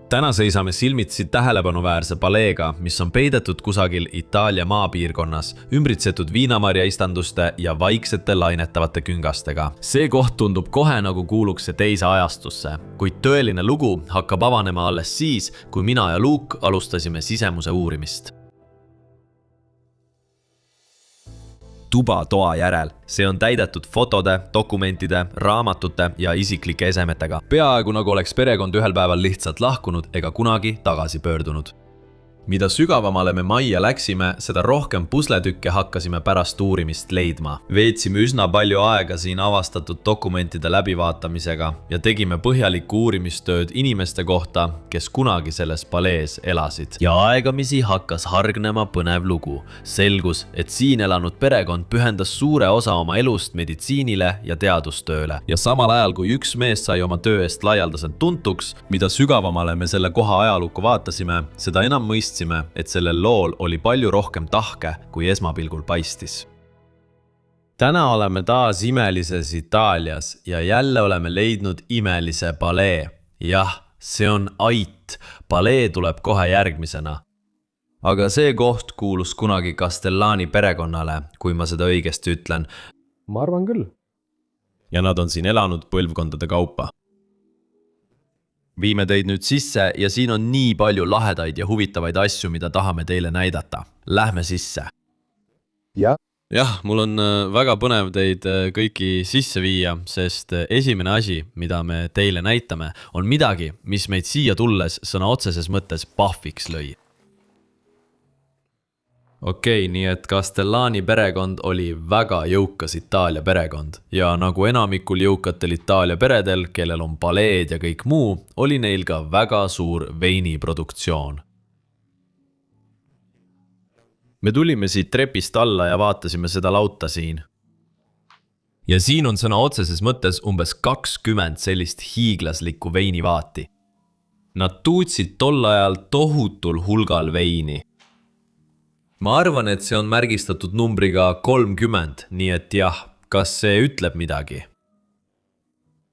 Täna seisame silmitsi tähelepanuväärse paleega, mis on peidetud kusagil Itaalia maapiirkonnas, ümbritsetud viinamarjaistanduste ja vaiksete lainetavate küngastega. See koht tundub kohe nagu kuuluks see teise ajastusse, kuid tõeline lugu hakkab avanema alles siis, kui mina ja Luke alustasime sisemuse uurimist. Tuba toa järel. See on täidetud fotode, dokumentide, raamatute ja isiklike esemetega. Peaaegu nagu oleks perekond ühel päeval lihtsalt lahkunud ega kunagi tagasi pöördunud. Mida sügavamale me majja läksime, seda rohkem pusletükke hakkasime pärast uurimist leidma. Veetsime üsna palju aega siin avastatud dokumentide läbivaatamisega ja tegime põhjalikku uurimistööd inimeste kohta, kes kunagi selles palees elasid. Ja aegamisi hakkas hargnema põnev lugu. Selgus, et siin elanud perekond pühendas suure osa oma elust meditsiinile ja teadustööle. Ja samal ajal, kui üks mees sai oma töö eest laialdaselt tuntuks, mida sügavamale me selle koha ajalukku vaatasime, seda enam mõistsime, et sellel lool oli palju rohkem tahke, kui esmapilgul paistis. Täna oleme taas imelises Itaalias ja jälle oleme leidnud imelise palee. Jah, see on ait. Palee tuleb kohe järgmisena. Aga see koht kuulus kunagi Castellani perekonnale, kui ma seda õigesti ütlen. Ma arvan küll. Ja nad on siin elanud põlvkondade kaupa. Viime teid nüüd sisse ja siin on nii palju lahedaid ja huvitavaid asju, mida tahame teile näidata. Lähme sisse. Jah, mul on väga põnev teid kõiki sisse viia, sest esimene asi, mida me teile näitame, on midagi, mis meid siia tulles sõna otseses mõttes pahviks lõi. Okei, nii et Castellani perekond oli väga jõukas Itaalia perekond ja nagu enamikul jõukatel Itaalia peredel, kellel on paleed ja kõik muu, oli neil ka väga suur veiniproduktsioon. Me tulime siit trepist alla ja vaatasime seda lauta siin. Ja siin on sõna otseses mõttes umbes 20 sellist hiiglaslikku veinivaati. Nad tuutsid tol ajal tohutul hulgal veini. Ma arvan, et see on märgistatud numbriga 30, nii et jah, kas see ütleb midagi?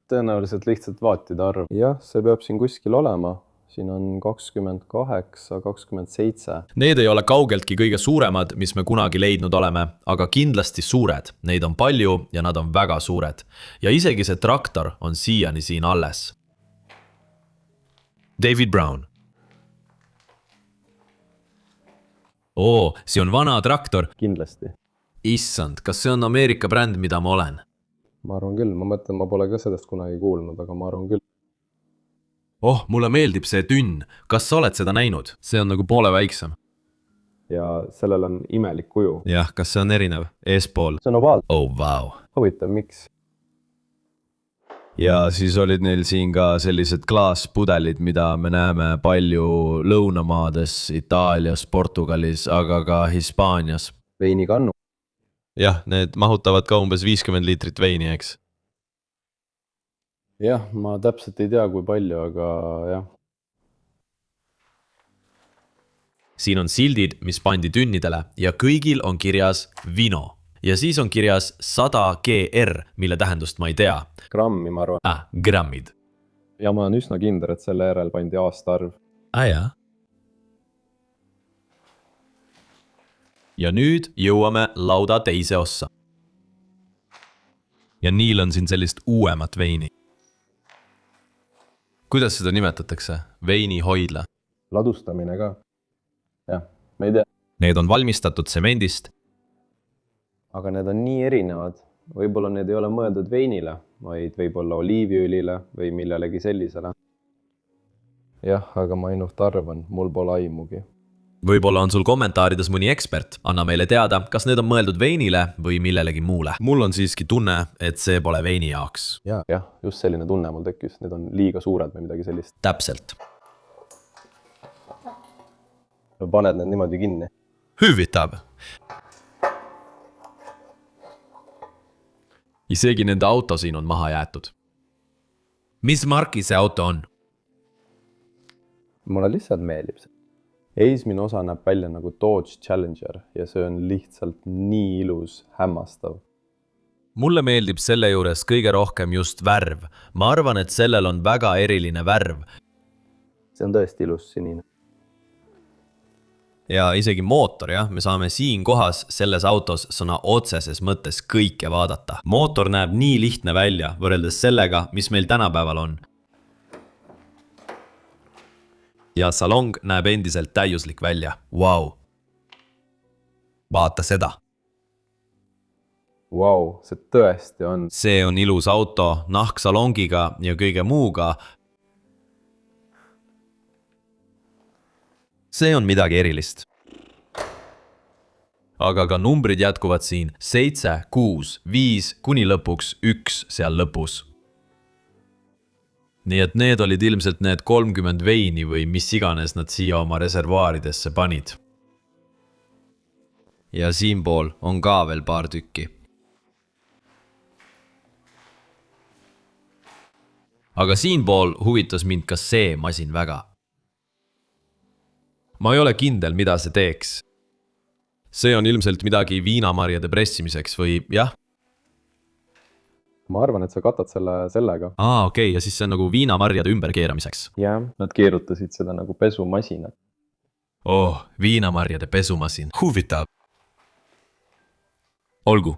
Tõenäoliselt lihtsalt vaatide arv. Jah, see peab siin kuskil olema. Siin on 28, 27. Need ei ole kaugeltki kõige suuremad, mis me kunagi leidnud oleme, aga kindlasti suured. Neid on palju ja nad on väga suured. Ja isegi see traktor on siiani siin alles. David Brown. See on vana traktor. Kindlasti. Issand, kas see on Ameerika bränd, mida ma olen? Ma arvan küll. Ma mõtlen, ma pole ka sellest kunagi kuulnud, aga ma arvan küll. Mulle meeldib see tünn. Kas sa oled seda näinud? See on nagu poole väiksem. Ja sellel on imelik kuju. Jah, kas see on erinev? Eespool. See on ovaal. Vau. Huvitav, miks? Ja siis olid neil siin ka sellised klaaspudelid, mida me näeme palju lõunamaades, Itaalias, Portugalis, aga ka Hispaanias. Veinikannu. Jah, need mahutavad ka umbes 50 liitrit veini, eks? Jah, ma täpselt ei tea, kui palju, aga jah. Siin on sildid, mis pandi tünnidele ja kõigil on kirjas vino. Ja siis on kirjas 100 GR, mille tähendust ma ei tea. Grammi, ma arvan. Grammid. Ja ma olen üsna kindel, et selle järel pandi aastaarv. Jah. Ja nüüd jõuame lauda teise ossa. Ja Niil on siin sellist uuemat veini. Kuidas seda nimetatakse? Veinihoidla. Ladustamine ka. Jah, ma ei tea. Need on valmistatud semendist. Aga need on nii erinevad. Võib-olla need ei ole mõeldud veinile, vaid võib-olla oliiviõlile või millelegi sellisele. Jah, aga ma ainult arvan, mul pole aimugi. Võib-olla on sul kommentaarides mõni ekspert. Anna meile teada, kas need on mõeldud veinile või millelegi muule. Mul on siiski tunne, et see pole veini jaoks. Jah, just selline tunne mul tekkis. Need on liiga suured või midagi sellist. Täpselt. Paned need niimoodi kinni. Hüvitab. Isegi nende auto siin on maha jäetud. Mis marki see auto on? Mulle lihtsalt meeldib see. Eesmine osa näeb välja nagu Dodge Challenger ja see on lihtsalt nii ilus, hämmastav. Mulle meeldib selle juures kõige rohkem just värv. Ma arvan, et sellel on väga eriline värv. see on tõesti ilus sinine. Ja isegi mootor, jah, me saame siin kohas selles autos sõna otseses mõttes kõike vaadata. Mootor näeb nii lihtne välja võrreldes sellega, mis meil tänapäeval on. Ja salong näeb endiselt täiuslik välja. Wow. Vaata seda. Wow, see tõesti on. See on ilus auto, nahksalongiga ja kõige muuga. See on midagi erilist. Aga ka numbrid jätkuvad siin 7, 6, 5 kuni lõpuks 1 seal lõpus. Nii et need olid ilmselt need 30 veini või mis iganes nad siia oma reservaaridesse panid. Ja siinpool on ka veel paar tükki. Aga siinpool huvitas mind ka see masin väga. Ma ei ole kindel, mida see teeks. See on ilmselt midagi viinamarjade pressimiseks või jah? Ma arvan, et sa katad sellega. Okei, ja siis see on nagu viinamarjade ümberkeeramiseks. Jah, nad keerutasid seda nagu pesumasinat. Viinamarjade pesumasin. Huvitav. Olgu.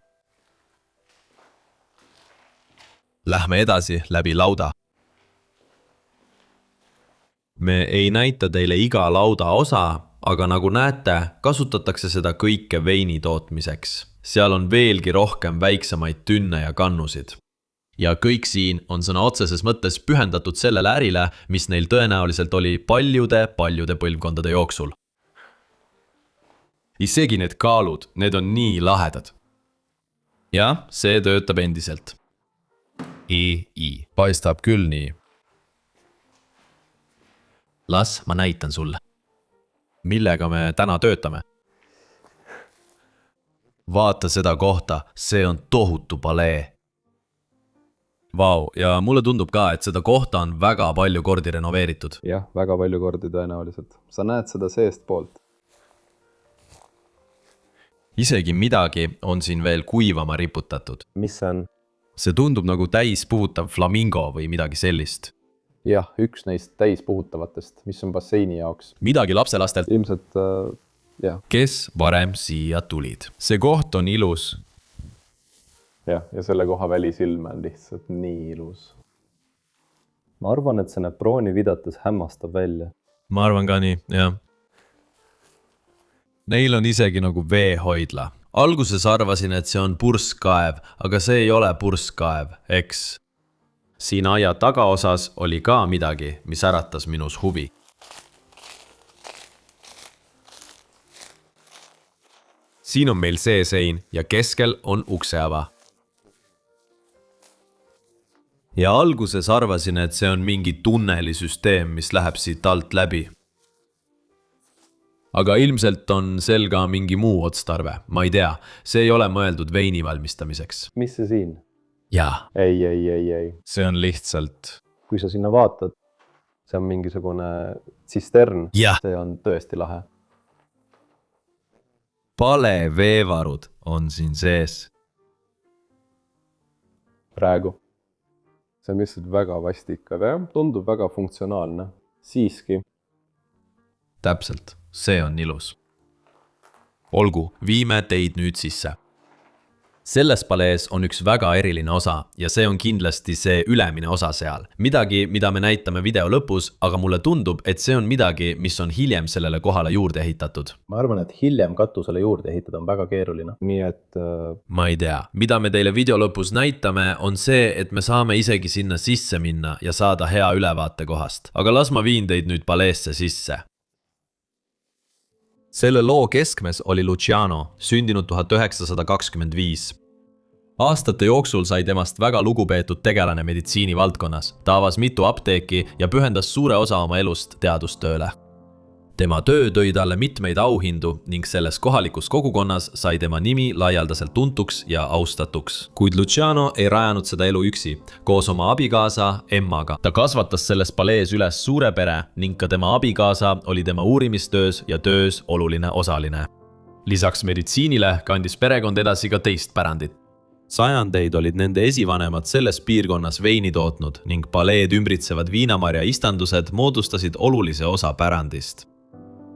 Lähme edasi läbi lauda. Me ei näita teile iga lauda osa, aga nagu näete, kasutatakse seda kõike veini tootmiseks. Seal on veelgi rohkem väiksemaid tünne ja kannusid. Ja kõik siin on sõna otseses mõttes pühendatud sellele ärile, mis neil tõenäoliselt oli paljude põlvkondade jooksul. Isegi need kaalud, need on nii lahedad. Ja see töötab endiselt. Paistab küll nii. Las ma näitan sulle. Millega me täna töötame? Vaata seda kohta, see on tohutu palee. Vau, ja mulle tundub ka, et seda kohta on väga palju kordi renoveeritud. Jah, väga palju kordi tõenäoliselt. Sa näed seda seest poolt. Isegi midagi on siin veel kuivama riputatud. Mis see on? See tundub nagu täis puhutav flamingo või midagi sellist. Jah, üks neist täis puhutavatest, mis on basseini jaoks. Midagi lapselastelt. Ilmselt, jah. Kes varem siia tulid. See koht on ilus. Ja selle koha välisilme on lihtsalt nii ilus. Ma arvan, et see näeb prooni vidates hämmastab välja. Ma arvan ka nii, jah. Neil on isegi nagu veehoidla. Alguses arvasin, et see on purskkaev, aga see ei ole purskkaev, eks. Siin aia tagaosas oli ka midagi, mis äratas minus huvi. Siin on meil see sein ja keskel on ukseava. Ja alguses arvasin, et see on mingi tunnelisüsteem, mis läheb siit alt läbi. Aga ilmselt on sel ka mingi muu otstarve. Ma ei tea, see ei ole mõeldud veini valmistamiseks. Mis see siin? Jaa. Ei. See on lihtsalt... Kui sa sinna vaatad, see on mingisugune tsistern. Ja. See on tõesti lahe. Pale veevarud on siin sees. Praegu. See on lihtsalt väga vastikav, jah? Tundub väga funktsionaalne. Siiski. Täpselt, see on ilus. Olgu, viime teid nüüd sisse. Selles palees on üks väga eriline osa ja see on kindlasti see ülemine osa seal. Midagi, mida me näitame video lõpus, aga mulle tundub, et see on midagi, mis on hiljem sellele kohale juurde ehitatud. Ma arvan, et hiljem katusele juurde ehitada on väga keeruline. Nii et... Ma ei tea. Mida me teile video lõpus näitame, on see, et me saame isegi sinna sisse minna ja saada hea ülevaate kohast. Aga las ma viin teid nüüd paleesse sisse. Selle loo keskmes oli Luciano, sündinud 1925. Aastate jooksul sai temast väga lugupeetud tegelane meditsiini valdkonnas. Ta avas mitu apteeki ja pühendas suure osa oma elust teadustööle. Tema töö tõi talle mitmeid auhindu ning selles kohalikus kogukonnas sai tema nimi laialdaselt tuntuks ja austatuks. Kuid Luciano ei rajanud seda elu üksi, koos oma abikaasa Emmaga. Ta kasvatas selles palees üles suure pere ning ka tema abikaasa oli tema uurimistöös ja töös oluline osaline. Lisaks meditsiinile kandis perekond edasi ka teist pärandit. Sajandeid olid nende esivanemad selles piirkonnas veini tootnud ning paleed ümbritsevad viinamarja istandused moodustasid olulise osa pärandist.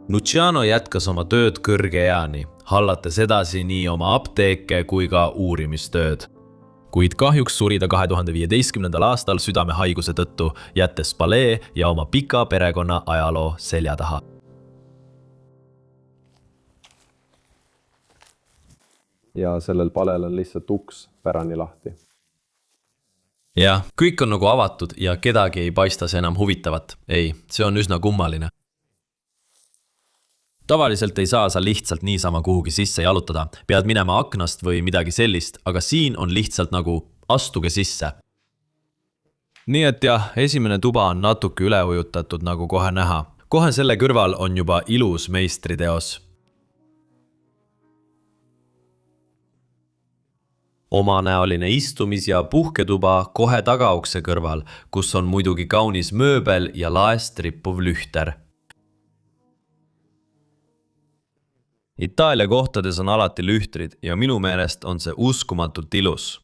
Luciano jätkas oma tööd kõrge eani, hallates edasi nii oma apteeke kui ka uurimistööd. Kuid kahjuks suri ta 2015. aastal südamehaiguse tõttu, jättes palee ja oma pika perekonna ajaloo selja taha. Ja sellel palel on lihtsalt uks pärani lahti. Jah, kõik on nagu avatud ja kedagi ei paista see enam huvitavat. Ei, see on üsna kummaline. Tavaliselt ei saa sa lihtsalt niisama kuhugi sisse jalutada, pead minema aknast või midagi sellist, aga siin on lihtsalt nagu astuge sisse. Nii et jah, esimene tuba on natuke üleujutatud nagu kohe näha. Kohe selle kõrval on juba ilus meistriteos. Omanäoline istumis- ja puhketuba kohe tagaukse kõrval, kus on muidugi kaunis mööbel ja laest rippuv lühter. Itaalia kohtades on alati lühtrid ja minu meelest on see uskumatult ilus.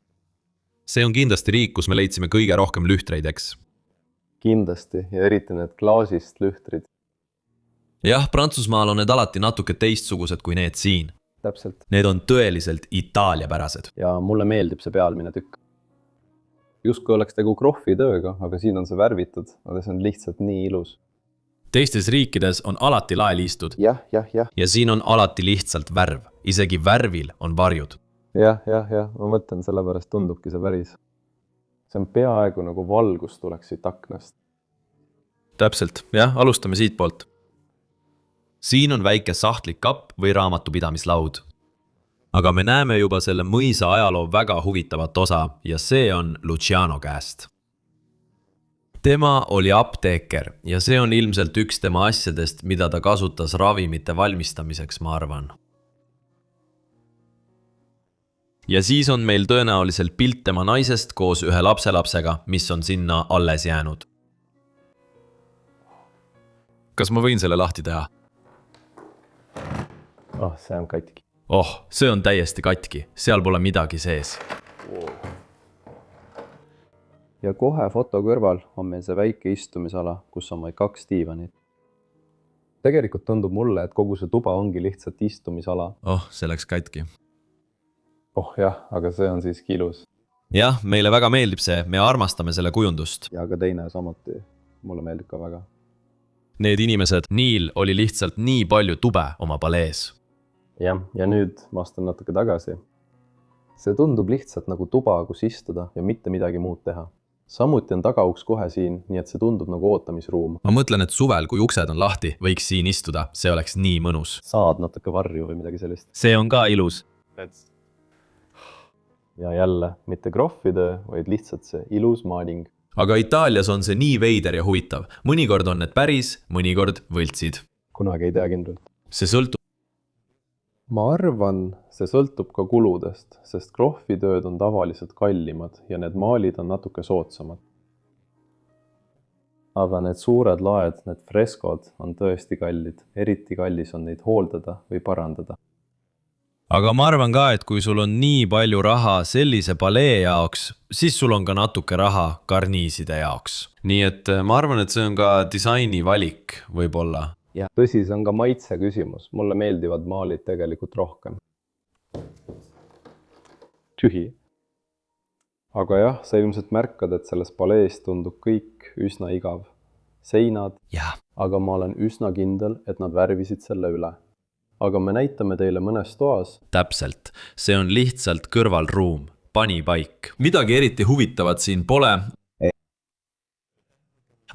See on kindlasti riik, kus me leidsime kõige rohkem lühtreid, eks? Kindlasti ja eriti need klaasist lühtrid. Jah, Prantsusmaal on need alati natuke teistsugused kui need siin. Täpselt. Need on tõeliselt itaaliapärased. Ja mulle meeldib see pealmine tükk. Justkui oleks tegu krohvitööga, aga siin on see värvitud, aga see on lihtsalt nii ilus. Teistes riikides on alati laeliistud. Jah. Ja siin on alati lihtsalt värv. Isegi värvil on varjud. Jah, ma mõtlen, sellepärast tundubki see päris. See on peaaegu nagu valgus tuleks siit aknast. Täpselt, jah, alustame siit poolt. Siin on väike sahtlik kapp või raamatupidamislaud. Aga me näeme juba selle mõisa ajaloo väga huvitavat osa ja see on Luciano käest. Tema oli apteeker ja see on ilmselt üks tema asjadest, mida ta kasutas ravimite valmistamiseks, ma arvan. Ja siis on meil tõenäoliselt pilt tema naisest koos ühe lapselapsega, mis on sinna alles jäänud. Kas ma võin selle lahti teha? See on katki. See on täiesti katki. Seal pole midagi sees. Ja kohe foto kõrval on meil see väike istumisala, kus on vaid 2 diivanit. Tegelikult tundub mulle, et kogu see tuba ongi lihtsalt istumisala. See läks katki. Jah, aga see on siiski ilus. Jah, meile väga meeldib see. Me armastame selle kujundust. Ja ka teine samuti. Mulle meeldib ka väga. Need inimesed, Neil oli lihtsalt nii palju tube oma palees. Ja nüüd ma astun natuke tagasi. See tundub lihtsalt nagu tuba, kus istuda ja mitte midagi muud teha. Samuti on tagauks kohe siin, nii et see tundub nagu ootamisruum. Ma mõtlen, et suvel, kui uksed on lahti, võiks siin istuda. See oleks nii mõnus. Saad natuke varju või midagi sellist. See on ka ilus. Ja jälle, mitte krohvitöö, vaid lihtsalt see ilus maaling. Aga Itaalias on see nii veider ja huvitav. Mõnikord on need päris, mõnikord võltsid. Kunagi ei tea kindlalt. See sõltub. Ma arvan, see sõltub ka kuludest, sest krohvitööd on tavaliselt kallimad ja need maalid on natuke soodsamad. Aga need suured laed, need freskod on tõesti kallid. Eriti kallis on neid hooldada või parandada. Aga ma arvan ka, et kui sul on nii palju raha sellise palee jaoks, siis sul on ka natuke raha karniiside jaoks. Nii et ma arvan, et see on ka disaini valik võib-olla. Ja tõsi, see on ka maitse küsimus. Mulle meeldivad maalid tegelikult rohkem. Tühi. Aga jah, sa ilmselt märkad, et selles palees tundub kõik üsna igav. Seinad, aga ma olen üsna kindel, et nad värvisid selle üle. Aga me näitame teile mõnes toas. Täpselt. See on lihtsalt kõrvalruum. Panipaik. Midagi eriti huvitavat siin pole.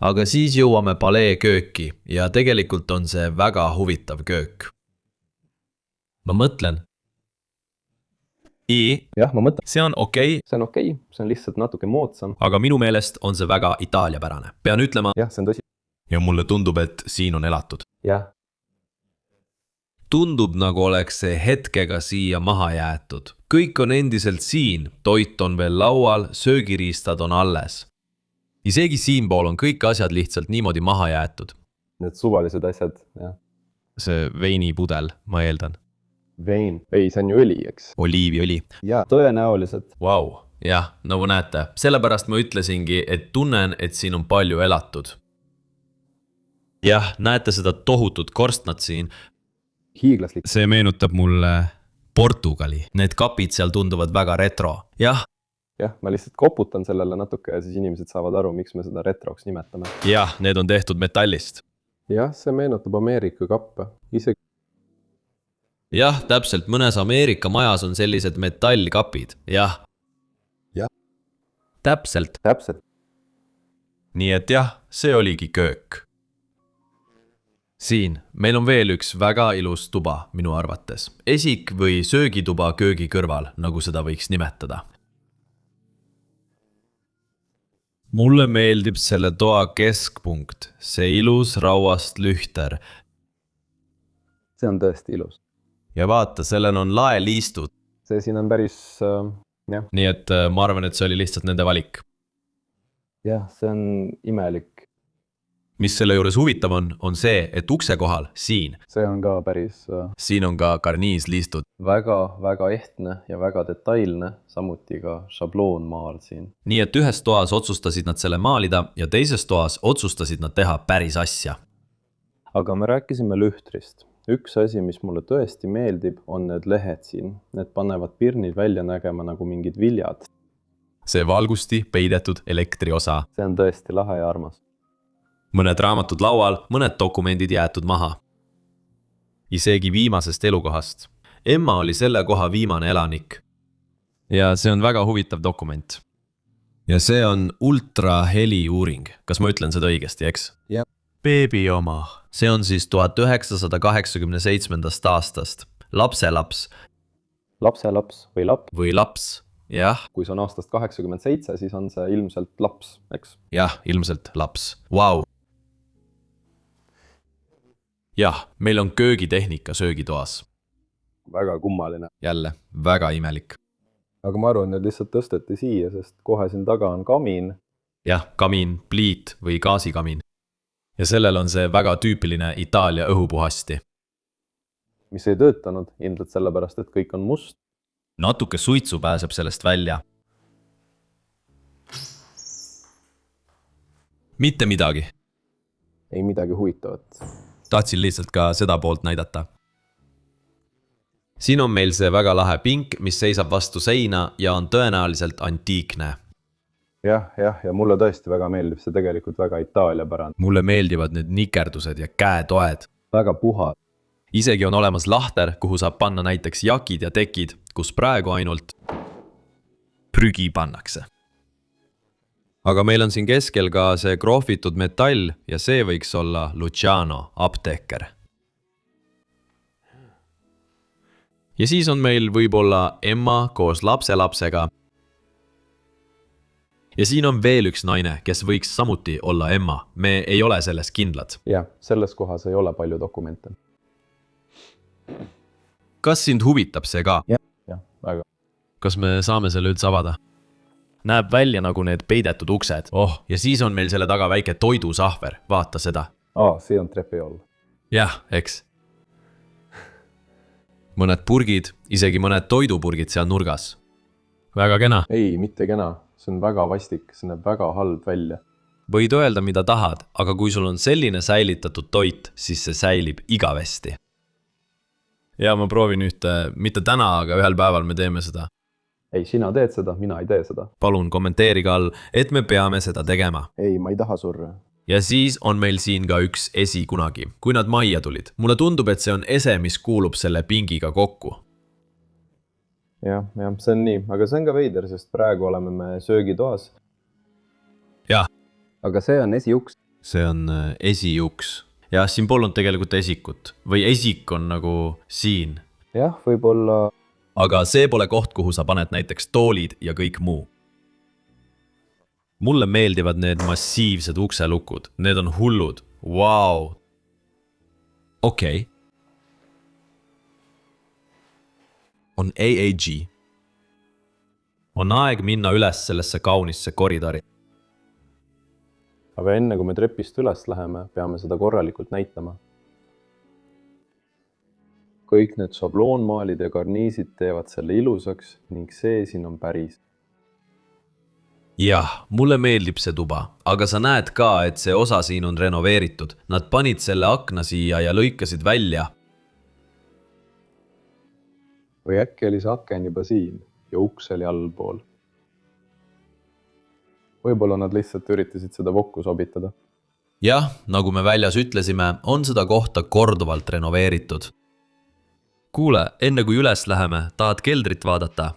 Aga siis jõuame palee kööki ja tegelikult on see väga huvitav köök. Ma mõtlen. Jah, ma mõtlen. See on okei. See on okei. See on lihtsalt natuke moodsam. Aga minu meelest on see väga itaaliapärane. Pean ütlema. Jah, see on tõsi. Ja mulle tundub, et siin on elatud. Jah. Tundub nagu oleks see hetkega siia maha jäetud. Kõik on endiselt siin, toit on veel laual, söögiriistad on alles. Isegi siinpool on kõik asjad lihtsalt niimoodi maha jäetud. Need suvalised asjad, jah. See veinipudel, ma eeldan. Vein. Ei, see on ju õli, eks? Oliiviõli. Ja tõenäoliselt. Vau, jah, nagu näete. Sellepärast ma ütlesingi, et tunnen, et siin on palju elatud. Jah, näete seda tohutut korstnat siin. Hiiglaslik. See meenutab mulle Portugali. Need kapid seal tunduvad väga retro. Jah, Jah, ma lihtsalt koputan sellele natuke ja siis inimesed saavad aru, miks me seda retroks nimetame. jah, need on tehtud metallist. Jah, see meenutab Ameerika kappe. Isegi Jah, täpselt, mõnes Ameerika majas on sellised metallkapid. Jah. Jah. Täpselt. täpselt. Nii et jah, see oligi köök. Siin, meil on veel üks väga ilus tuba minu arvates. Esik või söögituba köögi kõrval, nagu seda võiks nimetada. Mulle meeldib selle toa keskpunkt, see ilus rauast lühter. See on tõesti ilus. Ja vaata, sellel on laeliistud. See siin on päris, jah. Nii et ma arvan, et see oli lihtsalt nende valik. Jah, see on imelik. Mis selle juures huvitav on see, et ukse kohal, siin. See on ka päris... Siin on ka karniisliistud. Väga ehtne ja väga detailne, samuti ka šabloonmaal siin. Nii et ühes toas otsustasid nad selle maalida ja teises toas otsustasid nad teha päris asja. Aga me rääkisime lühtrist. Üks asi, mis mulle tõesti meeldib, on need lehed siin. Need panevad pirnid välja nägema nagu mingid viljad. See valgusti peidetud elektriosa. See on tõesti lahe ja armas. Mõned raamatud laual, mõned dokumendid jäetud maha. Isegi viimasest elukohast. Emma oli selle koha viimane elanik. Ja see on väga huvitav dokument. Ja see on ultraheli uuring. Kas ma ütlen seda õigesti, eks? Jah. Beebi oma. See on siis 1987. aastast. Lapselaps. Lapselaps või laps. Või laps. Jah. Kui see on aastast 87, siis on see ilmselt laps, eks? Jah, ilmselt laps. Vau. Jah, meil on köögitehnika söögitoas. Väga kummaline. Jälle, väga imelik. Aga ma arvan, et lihtsalt tõsteti siia, sest kohe siin taga on kamin. Jah, kamin, pliit või gaasikamin. Ja sellel on see väga tüüpiline Itaalia õhupuhasti. Mis ei töötanud, ilmselt sellepärast, et kõik on must. Natuke suitsu pääseb sellest välja. Mitte midagi. Ei midagi huvitavat. Tahtsin lihtsalt ka seda poolt näidata. Siin on meil see väga lahe pink, mis seisab vastu seina ja on tõenäoliselt antiikne. Ja mulle tõesti väga meeldib see tegelikult väga Itaalia pärand. Mulle meeldivad need nikerdused ja käetoed. Väga puhad. Isegi on olemas lahter, kuhu saab panna näiteks jakid ja tekid, kus praegu ainult prügi pannakse. Aga meil on siin keskel ka see krohvitud metall ja see võiks olla Luciano, apteeker. Ja siis on meil võib-olla Emma koos lapselapsega. Ja siin on veel üks naine, kes võiks samuti olla Emma. Me ei ole selles kindlad. Jah, selles kohas ei ole palju dokumente. Kas sind huvitab see ka? Jah, väga. Kas me saame selle üldse avada? Näeb välja nagu need peidetud uksed. Ja siis on meil selle taga väike toidusahver. Vaata seda. See on trepi all. Jah, eks. Mõned purgid, isegi mõned toidupurgid seal nurgas. Väga kena. Ei, mitte kena. See on väga vastik, see näeb väga halb välja. Võid öelda, mida tahad, aga kui sul on selline säilitatud toit, siis see säilib igavesti. Ja ma proovin ühte, mitte täna, aga ühel päeval me teeme seda. Ei, sina teed seda, mina ei tee seda. Palun kommenteerige all, et me peame seda tegema. Ei, ma ei taha surra. Ja siis on meil siin ka üks esi kunagi, kui nad majja tulid. Mulle tundub, et see on ese, mis kuulub selle pingiga kokku. Jah, see on nii, aga see on ka veider, sest praegu oleme me söögitoas. Jah. Aga see on esiuks. See on esiuks. Ja siin polnud tegelikult esikut. Või esik on nagu siin. Jah, võib-olla... Aga see pole koht, kuhu sa paned näiteks toolid ja kõik muu. Mulle meeldivad need massiivsed ukselukud. Need on hullud. Vau. Okei. On AAG. On aeg minna üles sellesse kaunisse koridori. Aga enne kui me trepist üles läheme, peame seda korralikult näitama. kõik need šabloonmaalid ja karniisid teevad selle ilusaks ning see siin on päris. jah, mulle meeldib see tuba, aga sa näed ka, et see osa siin on renoveeritud. Nad panid selle akna siia ja lõikasid välja. Või äkki oli see aken juba siin ja uks oli allpool. Võib-olla nad lihtsalt üritasid seda kokku sobitada. jah, nagu me väljas ütlesime, on seda kohta korduvalt renoveeritud. kuule, enne kui üles läheme, tahad keldrit vaadata?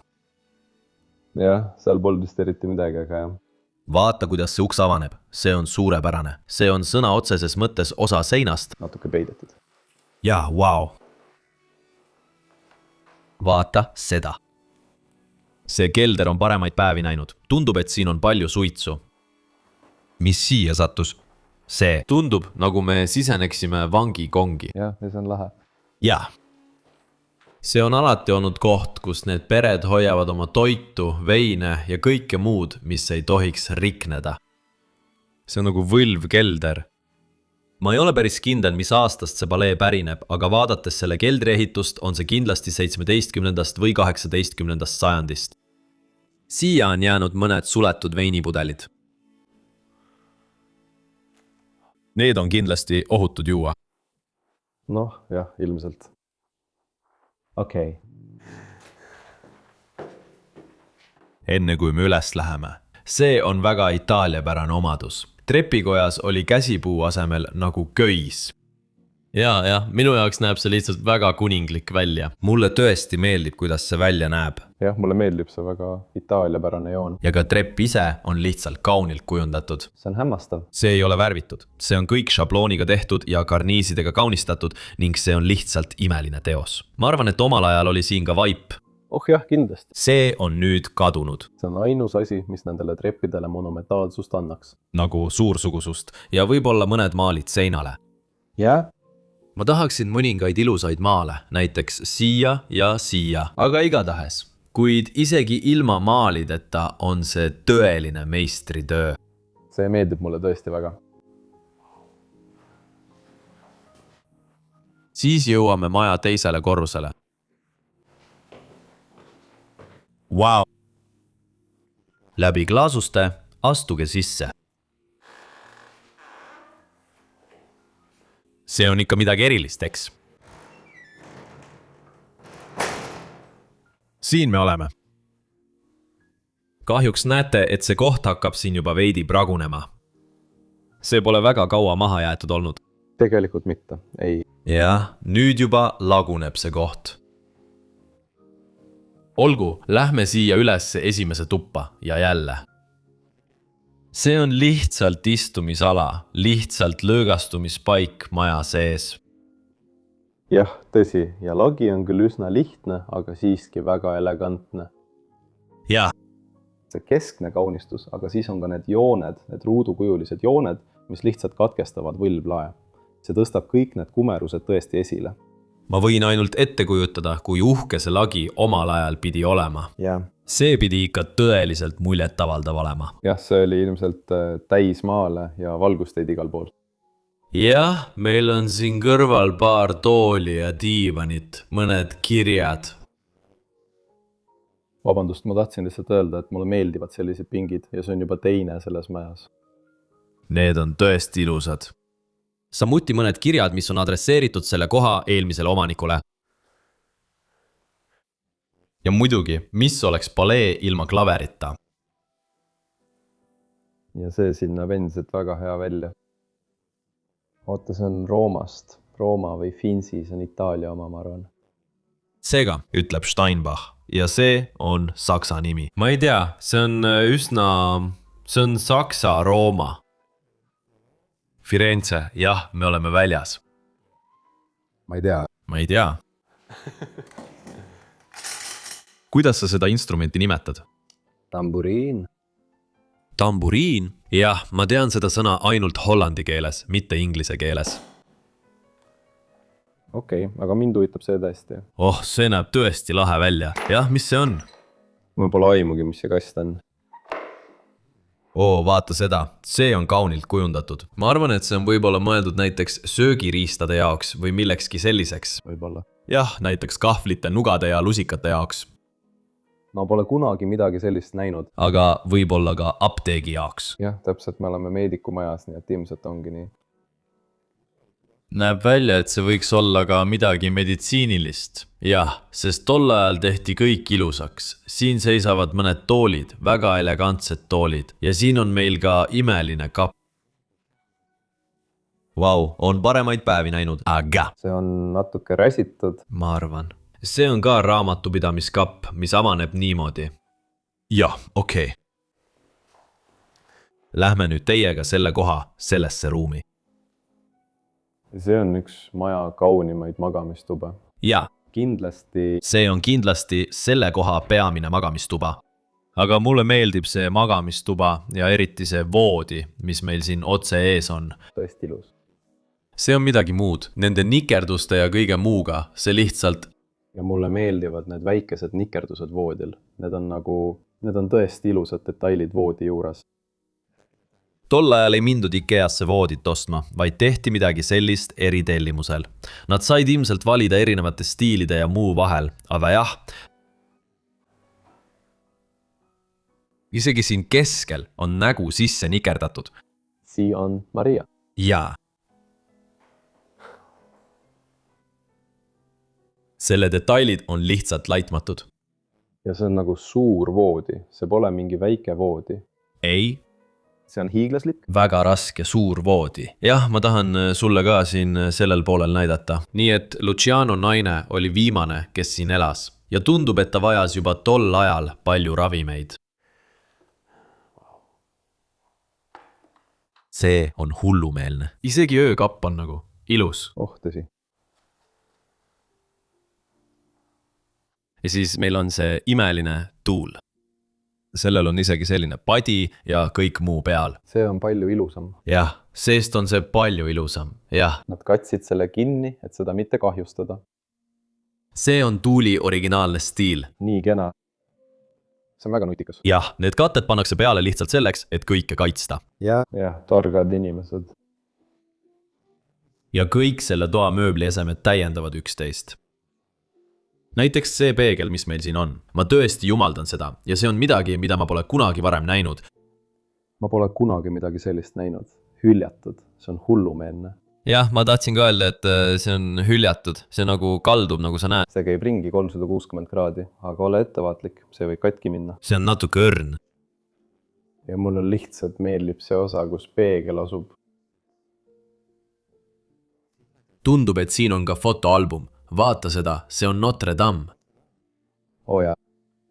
Jah, seal polnud vist eriti midagi, aga jah. Vaata, kuidas see uks avaneb. See on suurepärane. See on sõna otseses mõttes osa seinast. Natuke peidetud. Jah, vau. Vaata seda. See kelder on paremaid päevi näinud. Tundub, et siin on palju suitsu. Mis siia sattus? See tundub, nagu me siseneksime vangikongi. Jah, ja see on lahe. Jah. See on alati olnud koht, kus need pered hoiavad oma toitu, veine ja kõike muud, mis ei tohiks rikneda. See on nagu võlvkelder. Ma ei ole päris kindel, mis aastast see palee pärineb, aga vaadates selle keldri ehitust on see kindlasti 17. või 18. sajandist. Siia on jäänud mõned suletud veinipudelid. Need on kindlasti ohutud juua. Noh, jah, ilmselt. Okei. Enne kui me üles läheme. See on väga itaaliapärane omadus. Trepikojas oli käsipuu asemel nagu köis. Ja, minu jaoks näeb see lihtsalt väga kuninglik välja. Mulle tõesti meeldib, kuidas see välja näeb. Jah, mulle meeldib see väga itaaliapärane joon. Ja ka trepp ise on lihtsalt kaunilt kujundatud. See on hämmastav. See ei ole värvitud. See on kõik šablooniga tehtud ja karniisidega kaunistatud ning see on lihtsalt imeline teos. Ma arvan, et omal ajal oli siin ka vaip. Oh jah, kindlasti. See on nüüd kadunud. See on ainus asi, mis nendele treppidele monumentaalsust annaks. Nagu suursugusust ja võib-olla mõned maalid seinale. Jah? Ma tahaksin mõningaid ilusaid maale, näiteks siia ja siia, aga igatahes. Kuid isegi ilma maalideta on see tõeline meistritöö. See meeldib mulle tõesti väga. Siis jõuame maja teisele korrusele. Wow. Läbi klaasuste astuge sisse. See on ikka midagi erilist, eks? Siin me oleme. Kahjuks näete, et see koht hakkab siin juba veidi pragunema. See pole väga kaua maha jäetud olnud. Tegelikult mitte, ei. Jah, nüüd juba laguneb see koht. Olgu, lähme siia üles esimese tuppa ja jälle. See on lihtsalt istumisala, lihtsalt lõõgastumispaik maja sees. Jah, tõsi, ja lagi on küll üsna lihtne, aga siiski väga elegantne. Jah. See keskne kaunistus, aga siis on ka need jooned, need ruudukujulised jooned, mis lihtsalt katkestavad võlvlae. See tõstab kõik need kumerused tõesti esile. Ma võin ainult ette kujutada, kui uhke see lagi omal ajal pidi olema. Jah. See pidi ikka tõeliselt muljetavaldav olema. Jah, see oli ilmselt täis maale ja valgusteid igal pool. Jah, meil on siin kõrval paar tooli ja diivanit, mõned kirjad. Vabandust, ma tahtsin lihtsalt öelda, et mulle meeldivad sellised pingid ja see on juba teine selles majas. Need on tõesti ilusad. Samuti mõned kirjad, mis on adresseeritud selle koha eelmisele omanikule. Ja muidugi, mis oleks palee ilma klaverita? Ja see siin näeb endiselt väga hea välja. Oota, see on Roomast. Rooma või Finsi, see on Itaalia oma, ma arvan. Seega, ütleb Steinbach. Ja see on saksa nimi. Ma ei tea, see on saksa Rooma. Firenze, jah, me oleme väljas. Ma ei tea. Kuidas sa seda instrumenti nimetad? Tamburiin. Tamburiin? Jah, ma tean seda sõna ainult hollandi keeles, mitte inglise keeles. Okei, aga mind huvitab see tõesti. Oh, see näeb tõesti lahe välja. Jah, mis see on? Mul pole aimugi, mis see kast on. Vaata seda. See on kaunilt kujundatud. Ma arvan, et see on võib-olla mõeldud näiteks söögiriistade jaoks või millekski selliseks. Võib-olla. jah, näiteks kahvlite, nugade ja lusikate jaoks. ma pole kunagi midagi sellist näinud. Aga võib-olla ka apteegi jaoks. jah, täpselt, me oleme meedikumajas, nii et ilmselt ongi nii. Näeb välja, et see võiks olla ka midagi meditsiinilist. Jah, sest tol ajal tehti kõik ilusaks. Siin seisavad mõned toolid, väga elegantsed toolid. Ja siin on meil ka imeline kapp. Vau, on paremaid päevi näinud. Aga see on natuke räsitud. ma arvan. See on ka raamatupidamiskapp, mis avaneb niimoodi. jah, okei. Lähme nüüd teiega selle koha, sellesse ruumi. see on üks maja kaunimaid magamistube. Ja, kindlasti see on kindlasti selle koha peamine magamistuba. Aga mulle meeldib see magamistuba ja eriti see voodi, mis meil siin otse ees on. tõesti ilus. See on midagi muud. Nende nikerduste ja kõige muuga. See lihtsalt... ja mulle meeldivad need väikesed nikerdused voodil. Need on tõesti ilusad detailid voodi juures. Tol ajal ei mindud Ikeasse voodit ostma, vaid tehti midagi sellist eritellimusel. Nad said ilmselt valida erinevate stiilide ja muu vahel, aga jah. Isegi siin keskel on nägu sisse nikerdatud. Siin on Maria. Jaa. Selle detailid on lihtsalt laitmatud. ja see on nagu suur voodi. See pole mingi väike voodi. Ei. See on hiiglaslik. Väga raske suur voodi. Jah, ma tahan sulle ka siin sellel poolel näidata. Nii et Luciano naine oli viimane, kes siin elas. Ja tundub, et ta vajas juba tol ajal palju ravimeid. See on hullumeelne. Isegi öökapp on nagu ilus. Tõsi. Ja siis meil on see imeline tuul. Sellel on isegi selline padi ja kõik muu peal. See on palju ilusam. Jah, seest on see palju ilusam. Jah. Nad katsid selle kinni, et seda mitte kahjustada. See on tuuli originaalne stiil. Nii kena. See on väga nutikas. Jah, need katted pannakse peale lihtsalt selleks, et kõike kaitsta. Jah, targad inimesed. Ja kõik selle toa mööbli esemed täiendavad üksteist. Näiteks see peegel, mis meil siin on. Ma tõesti jumaldan seda ja see on midagi, mida ma pole kunagi varem näinud. Ma pole kunagi midagi sellist näinud. Hüljatud. See on hullumeelne. Jah, ma tahtsin ka öelda, et see on hüljatud. See nagu kaldub, nagu sa näed. See käib ringi 360 kraadi, aga ole ettevaatlik. See võib katki minna. See on natuke õrn. Ja mulle lihtsalt meeldib see osa, kus peegel asub. Tundub, et siin on ka fotoalbum. Vaata seda, see on Notre Dame. Jaa.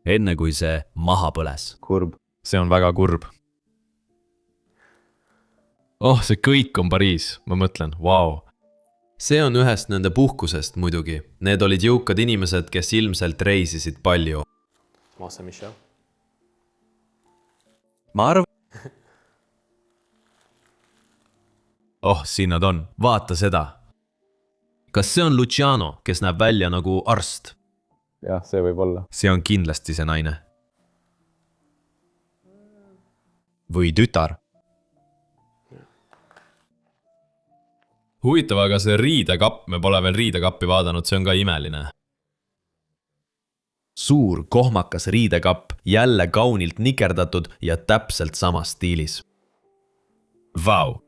Enne kui see maha põles. Kurb. See on väga kurb. See kõik on Pariis, ma mõtlen, vau. See on ühest nende puhkusest muidugi. Need olid jõukad inimesed, kes ilmselt reisisid palju. Ma arvan... Siin nad on. Vaata seda. Kas see on Luciano, kes näeb välja nagu arst? Jah, see võib olla. See on kindlasti see naine. Või tütar. Huvitav, aga see riidekapp, me pole veel riidekappi vaadanud, see on ka imeline. Suur kohmakas riidekapp, jälle kaunilt nikerdatud ja täpselt samas stiilis. Vau.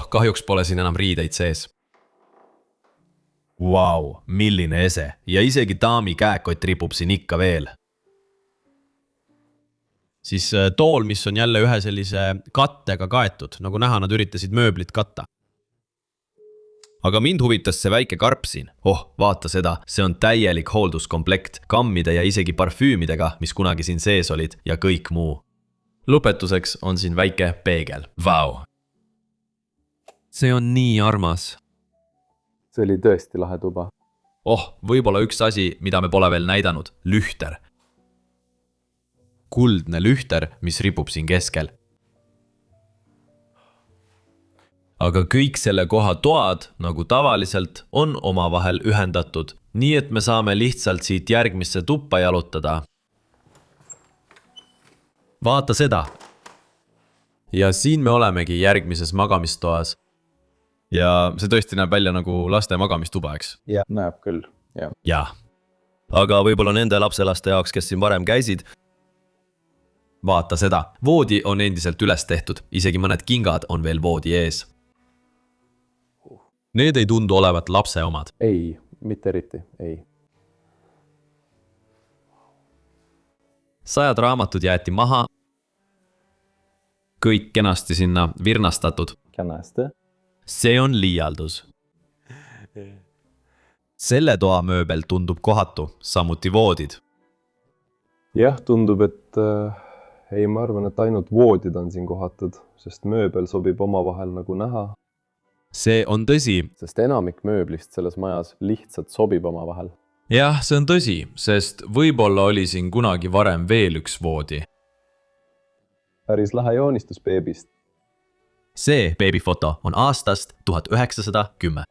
Kahjuks pole siin enam riideid sees. Vau, milline ese. Ja isegi daami käekott ripub siin ikka veel. Siis tool, mis on jälle ühe sellise kattega kaetud, nagu näha, nad üritasid mööblit katta. Aga mind huvitas see väike karp siin. Vaata seda, see on täielik hoolduskomplekt, kammide ja isegi parfüümidega, mis kunagi siin sees olid ja kõik muu. Lõpetuseks on siin väike peegel. Vau. See on nii armas. See oli tõesti lahe tuba. Võib-olla üks asi, mida me pole veel näidanud. Lühter. Kuldne lühter, mis ripub siin keskel. Aga kõik selle koha toad, nagu tavaliselt, on omavahel ühendatud. Nii et me saame lihtsalt siit järgmisse tuppa jalutada. Vaata seda. Ja siin me olemegi järgmises magamistoas. ja see tõesti näeb välja nagu laste magamistuba, eks? Näeb küll, jah. jah. aga võib-olla nende lapselaste jaoks, kes siin varem käisid. vaata seda, voodi on endiselt üles tehtud, isegi mõned kingad on veel voodi ees. Need ei tundu olevat lapse omad. Ei, mitte eriti, ei. 100 raamatud jäeti maha. kõik kenasti sinna virnastatud. Kenasti. See on liialdus. selle toa mööbel tundub kohatu, samuti voodid. Jah, tundub, et ei, ma arvan, et ainult voodid on siin kohatud, sest mööbel sobib omavahel nagu näha. See on tõsi. Sest enamik mööblist selles majas lihtsalt sobib omavahel. jah, see on tõsi, sest võib-olla oli siin kunagi varem veel üks voodi. Päris lahe joonistus beebist. See beebifoto on aastast 1910.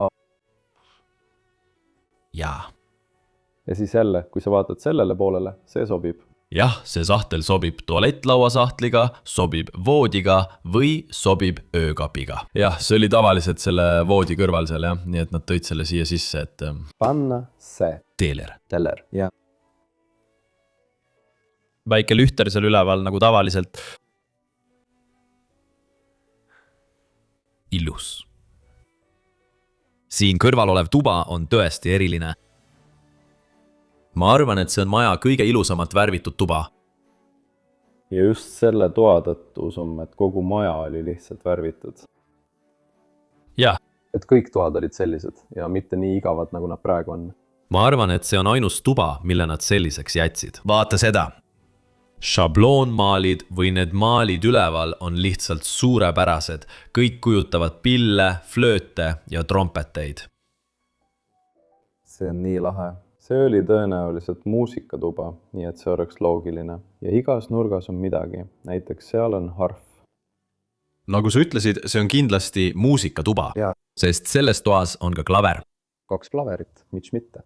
jaa. Ja siis jälle, kui sa vaatad sellele poolele, see sobib. jah, see sahtel sobib tualettlauasahtliga, sobib voodiga või sobib öökapiga. jah, see oli tavaliselt selle voodi kõrval seal, jah, nii et nad tõid selle siia sisse, et Panna see. Teller. jah. Väike lühter seal üleval nagu tavaliselt. Illus. Siin kõrval olev tuba on tõesti eriline. Ma arvan, et see on maja kõige ilusamat värvitud tuba. Ja just selle toa tõttu usume, et kogu maja oli lihtsalt värvitud. jah. Et kõik toad olid sellised ja mitte nii igavad, nagu nad praegu on. Ma arvan, et see on ainus tuba, mille nad selliseks jätsid. Vaata seda. Šabloonmaalid või need maalid üleval on lihtsalt suurepärased. Kõik kujutavad pille, flööte ja trompeteid. See on nii lahe. See oli tõenäoliselt muusikatuba, nii et see oleks loogiline. Ja igas nurgas on midagi. Näiteks seal on harf. Nagu sa ütlesid, see on kindlasti muusikatuba, sest selles toas on ka klaver. 2 klaverit, miks mitte.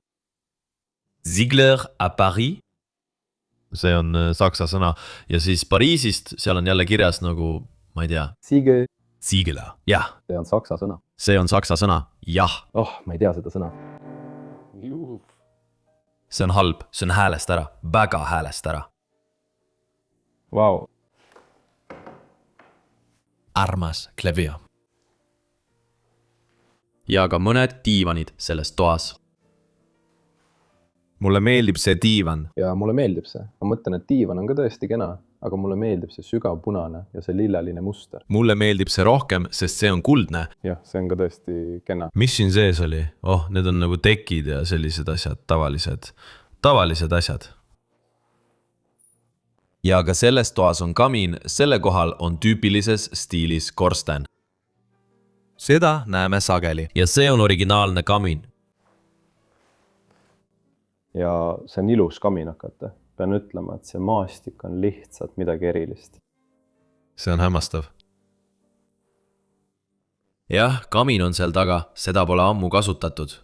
Ziegler à Paris. See on saksa sõna. Ja siis Pariisist, seal on jälle kirjas nagu, ma ei tea. Ziegler, jah. See on saksa sõna. See on saksa sõna, jah. Oh, ma ei tea seda sõna. See on halb, see on häälest ära, väga häälest ära. Vau. Armas klavier. Ja ka mõned diivanid selles toas. Mulle meeldib see diivan. Ja mulle meeldib see. Ma mõtlen, et diivan on ka tõesti kena, aga mulle meeldib see sügav punane ja see lilleline muster. Mulle meeldib see rohkem, sest see on kuldne. Jah, see on ka tõesti kena. mis siin sees oli? Oh, need on nagu tekid ja sellised asjad, tavalised asjad. Ja ka selles toas on kamin, selle kohal on tüüpilises stiilis korsten. Seda näeme sageli. Ja see on originaalne kamin. Ja see on ilus kaminakate. Pean ütlema, et see maastik on lihtsalt midagi erilist. See on hämmastav. Jah, kamin on seal taga, seda pole ammu kasutatud.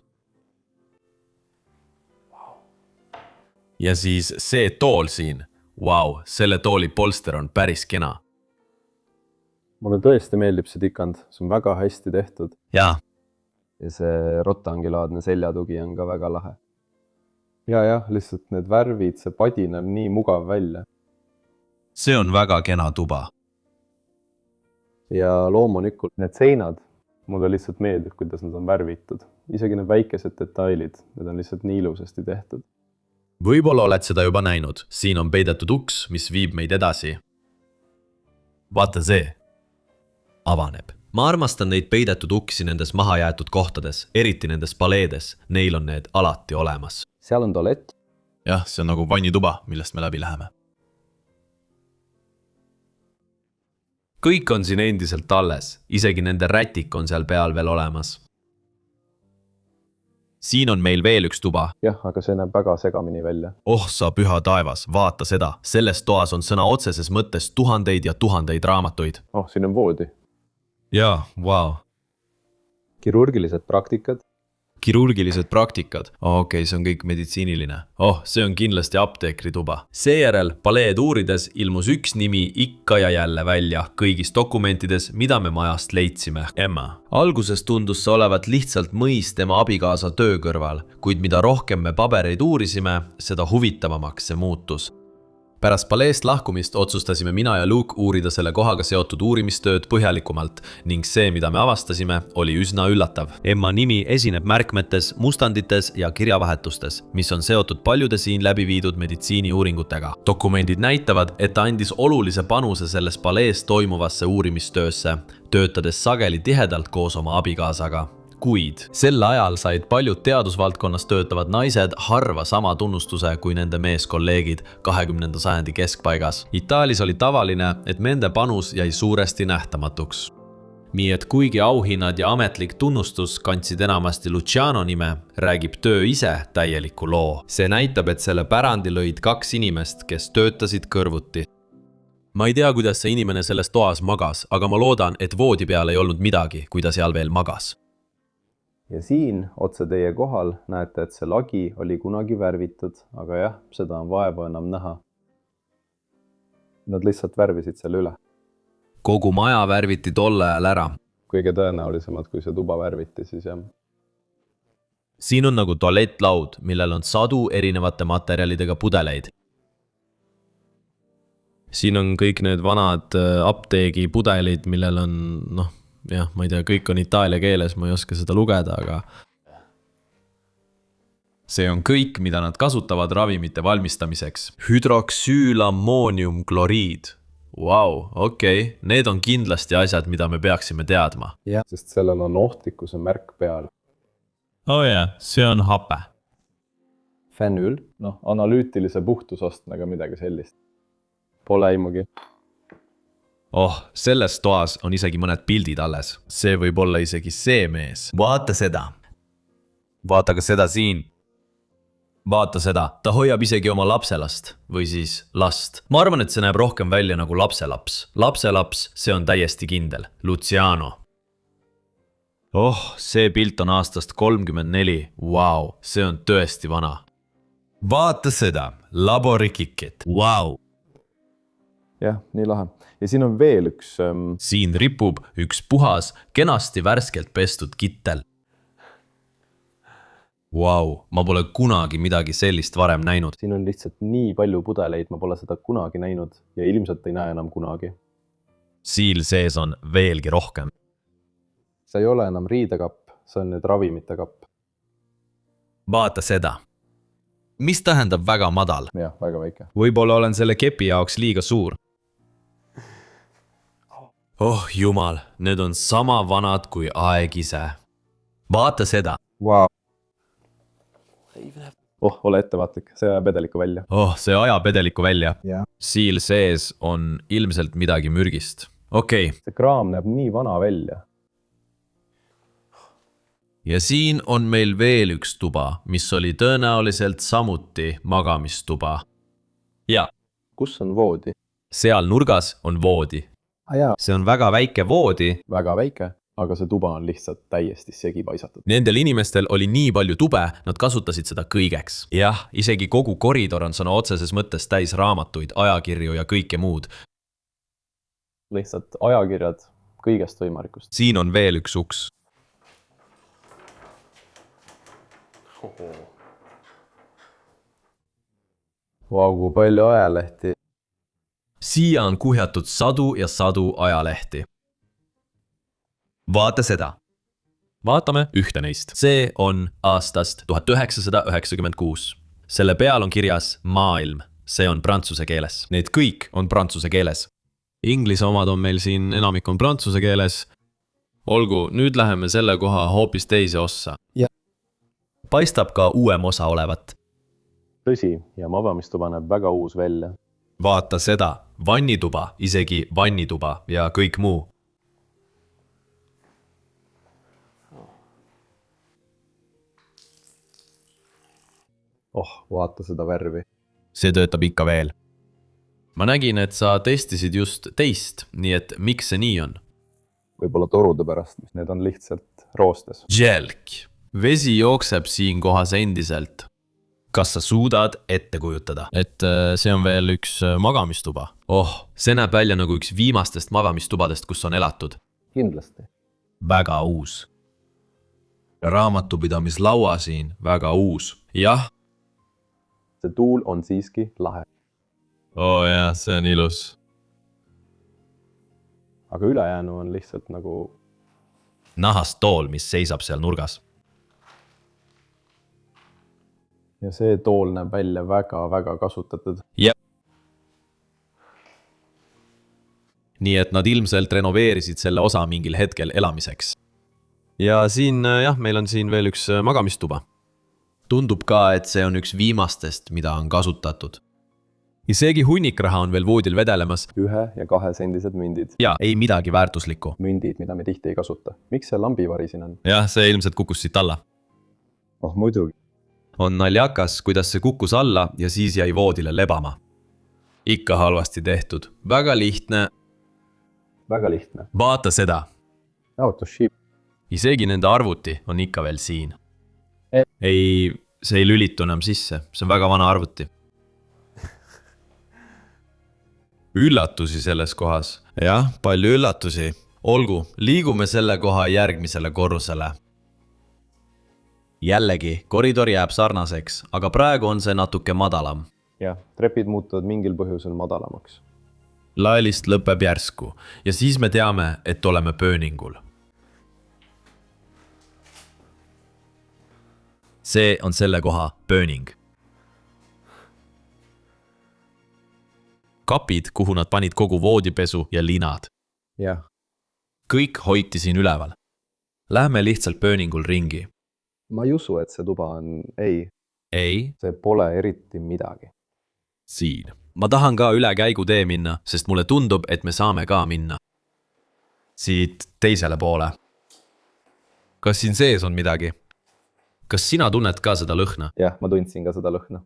Ja siis see tool siin. Vau, selle tooli polster on päris kena. Mulle tõesti meeldib see tikand, see on väga hästi tehtud. Jaa. Ja see rotangilaadne seljatugi on ka väga lahe. Ja, lihtsalt need värvid, see padi näeb nii mugav välja. See on väga kena tuba. Ja loomulikult need seinad, mulle lihtsalt meeldib, kuidas nad on värvitud. Isegi need väikesed detailid, need on lihtsalt nii ilusasti tehtud. Võib-olla oled seda juba näinud. Siin on peidetud uks, mis viib meid edasi. Vaata see. Avaneb. Ma armastan neid peidetud uksi nendes mahajäetud kohtades, eriti nendes paleedes. Neil on need alati olemas. Seal on tualett. jah, see on nagu vannituba, millest me läbi läheme. Kõik on siin endiselt alles. Isegi nende rätik on seal peal veel olemas. Siin on meil veel üks tuba. Jah, aga see näeb väga segamini välja. Oh, sa püha taevas, vaata seda. Selles toas on sõna otseses mõttes tuhandeid ja tuhandeid raamatuid. Oh, siin on voodi. Jaa, vau. Kirurgilised praktikad. kirurgilised praktikad. Okei, see on kõik meditsiiniline. Oh, see on kindlasti apteekri tuba. Seejärel paleed uurides ilmus üks nimi ikka ja jälle välja kõigis dokumentides, mida me majast leidsime. Emma. Alguses tundus see olevat lihtsalt mõis tema abikaasa töö kõrval, kuid mida rohkem me pabereid uurisime, seda huvitavamaks see muutus. Pärast paleest lahkumist otsustasime mina ja Luke uurida selle kohaga seotud uurimistööd põhjalikumalt ning see, mida me avastasime, oli üsna üllatav. Emma nimi esineb märkmetes, mustandites ja kirjavahetustes, mis on seotud paljude siin läbi viidud meditsiiniuuringutega. Dokumendid näitavad, et ta andis olulise panuse selles palees toimuvasse uurimistöösse, töötades sageli tihedalt koos oma abikaasaga. Kuid sel ajal said paljud teadusvaldkonnas töötavad naised harva sama tunnustuse kui nende meeskolleegid 20. sajandi keskpaigas. Itaalias oli tavaline, et nende panus jäi suuresti nähtamatuks. Nii et kuigi auhinnad ja ametlik tunnustus kandsid enamasti Luciano nime, räägib töö ise täieliku loo. See näitab, et selle pärandi lõid 2 inimest, kes töötasid kõrvuti. Ma ei tea, kuidas see inimene selles toas magas, aga ma loodan, et voodi peal ei olnud midagi, kui ta seal veel magas. Ja siin otse teie kohal näete, et see lagi oli kunagi värvitud, aga jah, seda on vaeva enam näha. Nad lihtsalt värvisid selle üle. Kogu maja värviti tolle ajal ära. Kõige tõenäolisemad, kui see tuba värviti, siis jah. Siin on nagu tualettlaud, millel on sadu erinevate materjalidega pudeleid. Siin on kõik need vanad apteegi pudelid, millel on, jah, ma ei tea, kõik on itaalia keeles, ma ei oska seda lugeda, aga see on kõik, mida nad kasutavad ravimite valmistamiseks. Hüdroksüülammooniumkloriid. Vau, okei. Need on kindlasti asjad, mida me peaksime teadma. Jah, sest sellel on ohtlikkuse märk peal. See on hape. Fenül, analüütilise puhtusostmega midagi sellist. Pole aimugi. Selles toas on isegi mõned pildid alles. See võib olla isegi see mees. Vaata seda. Vaata ka seda siin. Vaata seda. Ta hoiab isegi oma lapselast või siis last. Ma arvan, et see näeb rohkem välja nagu lapselaps. Lapselaps, see on täiesti kindel. Luciano. See pilt on aastast 34. Vau, see on tõesti vana. Vaata seda. Laborikikit. Vau. Jah, nii lahe. Ja siin on veel üks... Siin ripub üks puhas, kenasti värskelt pestud kittel. Vau, ma pole kunagi midagi sellist varem näinud. Siin on lihtsalt nii palju pudeleid, ma pole seda kunagi näinud ja ilmselt ei näe enam kunagi. Siil sees on veelgi rohkem. See ei ole enam riidekapp, see on nüüd ravimite kapp. Vaata seda. Mis tähendab väga madal? Jah, väga väike. Võib-olla olen selle kepi jaoks liiga suur. Jumal, need on sama vanad kui aeg ise. Vaata seda. Wow. Ole ettevaatlik, see ajab vedeliku välja. See ajab vedeliku välja. Ja. Siil sees on ilmselt midagi mürgist. Okei. See kraam näeb nii vana välja. Ja siin on meil veel üks tuba, mis oli tõenäoliselt samuti magamistuba. Ja. Kus on voodi? Seal nurgas on voodi. See on väga väike voodi. Väga väike, aga see tuba on lihtsalt täiesti segi paisatud. Nendel inimestel oli nii palju tube, nad kasutasid seda kõigeks. Jah, isegi kogu koridor on sõna otseses mõttes täis raamatuid, ajakirju ja kõike muud. Lihtsalt ajakirjad kõigest võimalikust. Siin on veel üks uks. Vau, kui palju ajalehti. Siia on kuhjatud sadu ja sadu ajalehti. Vaata seda. Vaatame ühte neist. See on aastast 1996. Selle peal on kirjas maailm. See on prantsuse keeles. Need kõik on prantsuse keeles. Inglise omad on meil siin, enamik on prantsuse keeles. Olgu, nüüd läheme selle koha hoopis teise ossa. Ja. Paistab ka uuem osa olevat. Tõsi, ja magamistuba näeb väga uus välja. Vaata seda. Vannituba, isegi vannituba ja kõik muu. Vaata seda värvi. See töötab ikka veel. Ma nägin, et sa testisid just teist, nii et miks see nii on? Võib-olla torude pärast, need on lihtsalt roostes. Jelk. vesi jookseb siin kohas endiselt. kas sa suudad ette kujutada? Et see on veel üks magamistuba. Oh, see näeb välja nagu üks viimastest magamistubadest, kus on elatud. kindlasti. Väga uus. raamatupidamislaua siin, väga uus. jah. see tuul on siiski lahe. Jah, see on ilus. aga ülejäänu on lihtsalt nagu... nahast tool, mis seisab seal nurgas. ja see tool näeb välja väga-väga kasutatud. nii et nad ilmselt renoveerisid selle osa mingil hetkel elamiseks. Ja siin, meil on siin veel üks magamistuba. Tundub ka, et see on üks viimastest, mida on kasutatud. Isegi hunnik raha on veel voodil vedelemas. 1- ja 2-sendised mündid. Ja ei midagi väärtuslikku. Mündid, mida me tihti ei kasuta. Miks see lambivari siin on? Jah, see ilmselt kukkus siit alla. Oh, muidugi. On naljakas, kuidas see kukkus alla ja siis jäi voodile lebama. Ikka halvasti tehtud. Väga lihtne. Väga lihtne. Vaata seda. Jaotusshiip. Isegi nende arvuti on ikka veel siin. Ei, see ei lülitu enam sisse. See on väga vana arvuti. Üllatusi selles kohas. Jah, palju üllatusi. Olgu, liigume selle koha järgmisele korrusele. Jällegi, koridor jääb sarnaseks, aga praegu on see natuke madalam. Jah, trepid muutuvad mingil põhjusel madalamaks. Laelist lõpeb järsku ja siis me teame, et oleme pööningul. See on selle koha pööning. Kapid, kuhu nad panid kogu voodipesu ja linad. Jah. Kõik hoiti siin üleval. Lähme lihtsalt pööningul ringi. Ma ei usu, et see tuba on... Ei. Ei. See pole eriti midagi. Siin. Ma tahan ka üle käigutee minna, sest mulle tundub, et me saame ka minna. Siit teisele poole. Kas siin sees on midagi? Kas sina tunned ka seda lõhna? Jah, ma tundsin ka seda lõhna.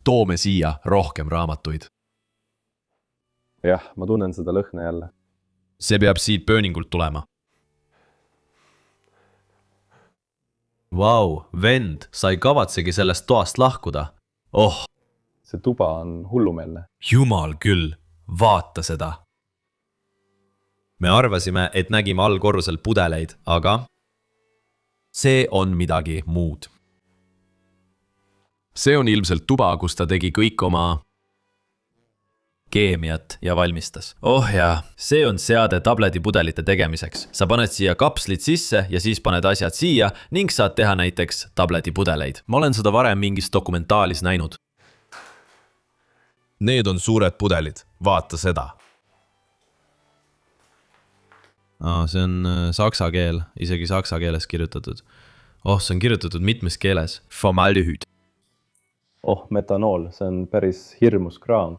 Toome siia rohkem raamatuid. Jah, ma tunnen seda lõhna jälle. See peab siit pööningult tulema. Vau, vend, sa ei kavatsegi sellest toast lahkuda. Oh! See tuba on hullumeelne. Jumal küll, vaata seda. Me arvasime, et nägime all korrusel pudeleid, aga see on midagi muud. See on ilmselt tuba, kus ta tegi kõik oma keemiat ja valmistas. Oh jaa, see on seade tabletipudelite tegemiseks. Sa paned siia kapslid sisse ja siis paned asjad siia ning saad teha näiteks tabletipudeleid. Ma olen seda varem mingis dokumentaalis näinud. Need on suured pudelid. Vaata seda. See on saksa keel, isegi saksa keeles kirjutatud. Oh, see on kirjutatud mitmes keeles. Formaldehyd. Oh, metanool, see on päris hirmus kraam.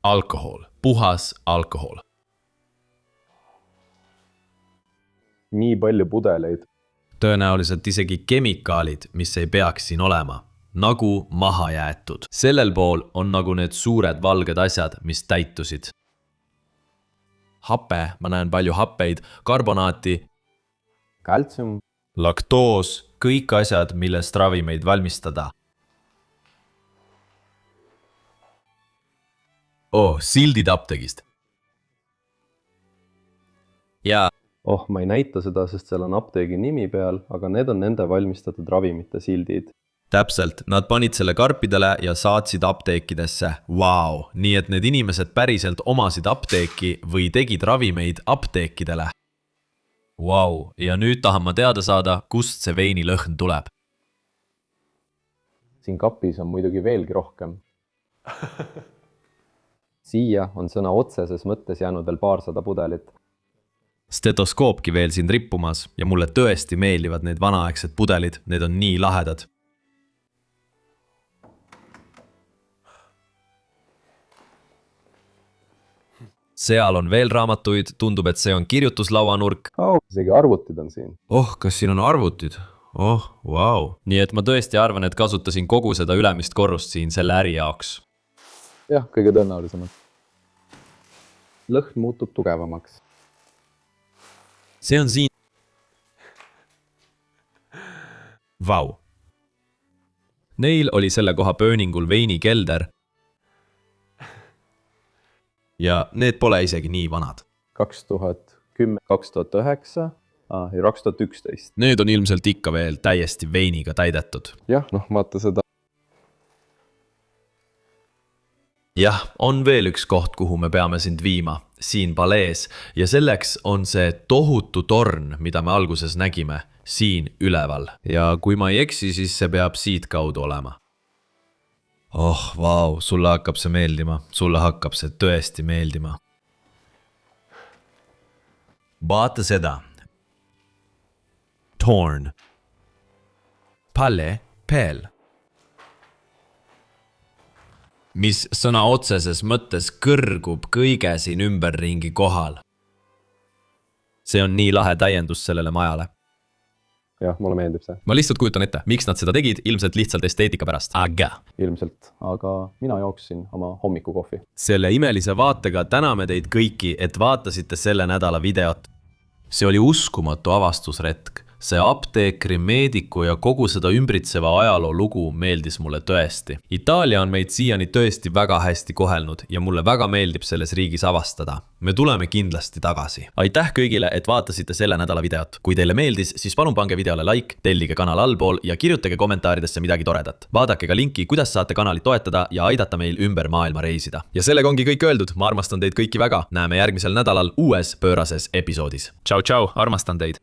Alkohol, puhas alkohol. Nii palju pudeleid. Tõenäoliselt isegi kemikaalid, mis ei peaks siin olema. Nagu maha jäetud. Sellel pool on nagu need suured valged asjad, mis täitusid. Hape, ma näen palju happeid, karbonaati, Kaltsium. laktoos, kõik asjad, millest ravimeid valmistada. Oh, sildid apteegist. Ja Oh, ma ei näita seda, sest seal on apteegi nimi peal, aga need on nende valmistatud ravimite sildid. täpselt, nad panid selle karpidele ja saatsid apteekidesse. Vau, nii et need inimesed päriselt omasid apteeki või tegid ravimeid apteekidele. Vau, ja nüüd tahan ma teada saada, kust see veini lõhn tuleb. Siin kapis on muidugi veelgi rohkem. Siia on sõna otseses mõttes jäänud veel paarsada pudelit. Stetoskoopki veel siin rippumas ja mulle tõesti meeldivad need vanaaegsed pudelid, need on nii lahedad. Seal on veel raamatuid, tundub, et see on kirjutuslauanurk. Isegi arvutid on siin. Oh, kas siin on arvutid? Oh, vau. Nii et ma tõesti arvan, et kasutasin kogu seda ülemist korrust siin selle äri jaoks. Jah, kõige tõenäolisemalt. Lõhn muutub tugevamaks. See on siin. Vau. Neil oli selle koha pööningul veinikelder. Ja need pole isegi nii vanad. 2010, 2009 ja 2011. Need on ilmselt ikka veel täiesti veiniga täidetud. Jah, vaata seda. Jah, on veel üks koht, kuhu me peame sind viima, siin palees, ja selleks on see tohutu torn, mida me alguses nägime, siin üleval. Ja kui ma ei eksi, siis see peab siit kaudu olema. Oh, vau, sulle hakkab see meeldima, sulle hakkab see tõesti meeldima. Vaata seda. Torn. Pale, peel. Mis sõna otseses mõttes kõrgub kõige siin ümberringi kohal. See on nii lahe täiendus sellele majale. Jah, mulle meeldib see. Ma lihtsalt kujutan ette, miks nad seda tegid, ilmselt lihtsalt esteetika pärast. Aga. Ilmselt, aga mina jooksin oma hommikukohvi. Selle imelise vaatega täname teid kõiki, et vaatasite selle nädala videot. See oli uskumatu avastusretk. See apteekri, meediku ja kogu seda ümbritseva ajaloo lugu meeldis mulle tõesti. Itaalia on meid siiani tõesti väga hästi kohelnud ja mulle väga meeldib selles riigis avastada. Me tuleme kindlasti tagasi. Aitäh kõigile, et vaatasite selle nädala videot. Kui teile meeldis, siis palun pange videole like, tellige kanal allpool ja kirjutage kommentaaridesse midagi toredat. Vaadake ka linki, kuidas saate kanalit toetada ja aidata meil ümber maailma reisida. Ja sellega ongi kõik öeldud. Ma armastan teid kõiki väga. Näeme järgmisel nädalal uues pöörases episoodis. Tšau, tšau, armastan teid.